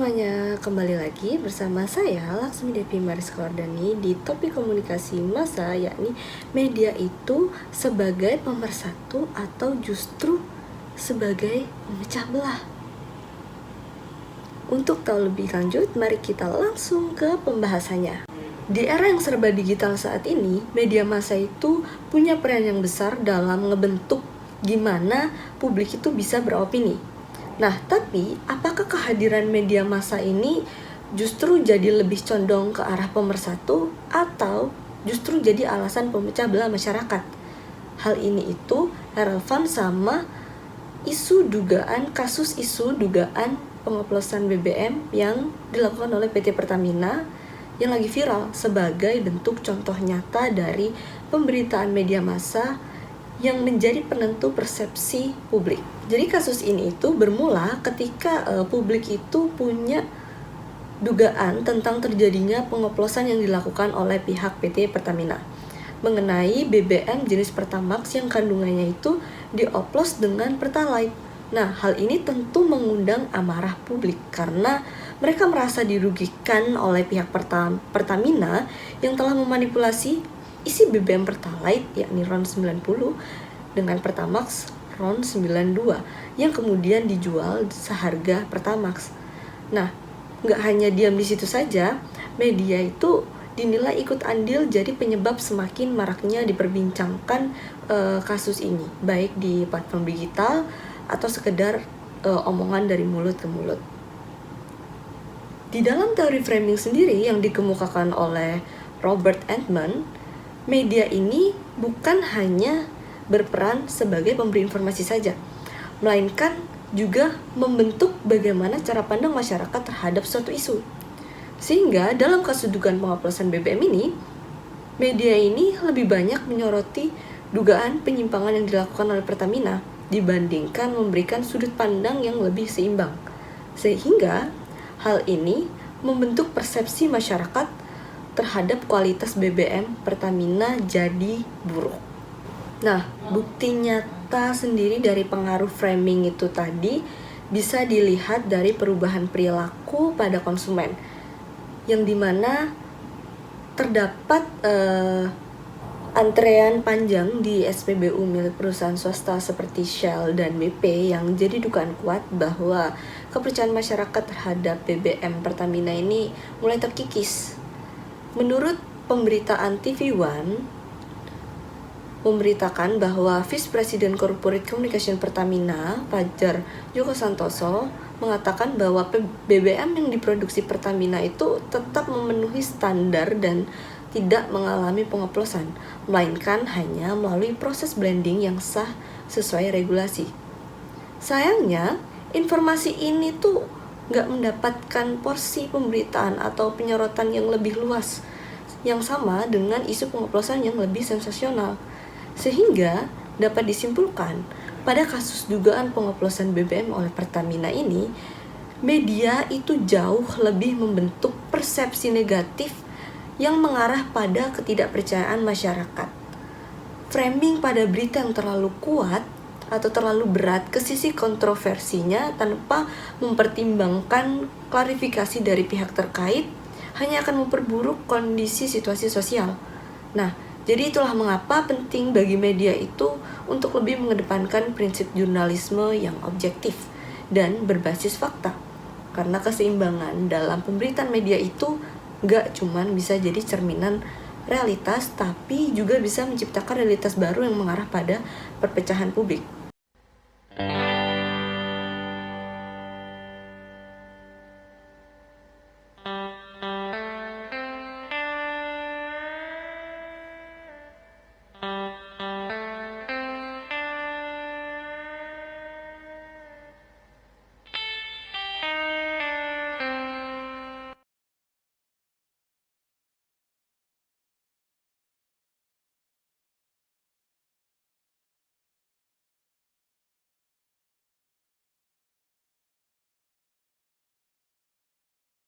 semuanya, kembali lagi bersama saya Laksmi Devi Mariskordani di topik komunikasi massa, yakni media itu sebagai pemersatu atau justru sebagai pemecah belah. Untuk tahu lebih lanjut, mari kita langsung ke pembahasannya. Di era yang serba digital saat ini, media massa itu punya peran yang besar dalam ngebentuk gimana publik itu bisa beropini. Nah, tapi apakah kehadiran media massa ini justru jadi lebih condong ke arah pemersatu atau justru jadi alasan pemecah belah masyarakat? Hal ini itu relevan sama kasus isu dugaan pengoplosan BBM yang dilakukan oleh PT Pertamina yang lagi viral sebagai bentuk contoh nyata dari pemberitaan media massa yang menjadi penentu persepsi publik. Jadi kasus ini itu bermula ketika publik itu punya dugaan tentang terjadinya pengoplosan yang dilakukan oleh pihak PT Pertamina mengenai BBM jenis Pertamax yang kandungannya itu dioplos dengan Pertalite. Nah, hal ini tentu mengundang amarah publik karena mereka merasa dirugikan oleh pihak Pertamina yang telah memanipulasi isi BBM Pertalite yakni RON 90 dengan Pertamax RON 92 yang kemudian dijual seharga Pertamax. Nah, nggak hanya diam di situ saja, media itu dinilai ikut andil jadi penyebab semakin maraknya diperbincangkan kasus ini, baik di platform digital atau sekedar omongan dari mulut ke mulut. Di dalam teori framing sendiri yang dikemukakan oleh Robert Altman, media ini bukan hanya berperan sebagai pemberi informasi saja, melainkan juga membentuk bagaimana cara pandang masyarakat terhadap suatu isu. Sehingga dalam kasus dugaan pengoplosan BBM ini, media ini lebih banyak menyoroti dugaan penyimpangan yang dilakukan oleh Pertamina dibandingkan memberikan sudut pandang yang lebih seimbang. Sehingga hal ini membentuk persepsi masyarakat terhadap kualitas BBM Pertamina jadi buruk. Nah, bukti nyata sendiri dari pengaruh framing itu tadi bisa dilihat dari perubahan perilaku pada konsumen, yang dimana terdapat antrean panjang di SPBU milik perusahaan swasta seperti Shell dan BP yang jadi dugaan kuat bahwa kepercayaan masyarakat terhadap BBM Pertamina ini mulai terkikis. Menurut pemberitaan TV One, memberitakan bahwa Vice President Corporate Communication Pertamina, Fajar Joko Santoso, mengatakan bahwa BBM yang diproduksi Pertamina itu tetap memenuhi standar dan tidak mengalami pengoplosan, melainkan hanya melalui proses blending yang sah sesuai regulasi. Sayangnya, informasi ini tuh nggak mendapatkan porsi pemberitaan atau penyorotan yang lebih luas, yang sama dengan isu pengoplosan yang lebih sensasional. Sehingga dapat disimpulkan, pada kasus dugaan pengoplosan BBM oleh Pertamina ini, media itu jauh lebih membentuk persepsi negatif yang mengarah pada ketidakpercayaan masyarakat. Framing pada berita yang terlalu kuat atau terlalu berat ke sisi kontroversinya tanpa mempertimbangkan klarifikasi dari pihak terkait hanya akan memperburuk kondisi situasi sosial. Nah, jadi itulah mengapa penting bagi media itu untuk lebih mengedepankan prinsip jurnalisme yang objektif dan berbasis fakta. Karena keseimbangan dalam pemberitaan media itu gak cuman bisa jadi cerminan realitas, tapi juga bisa menciptakan realitas baru yang mengarah pada perpecahan publik.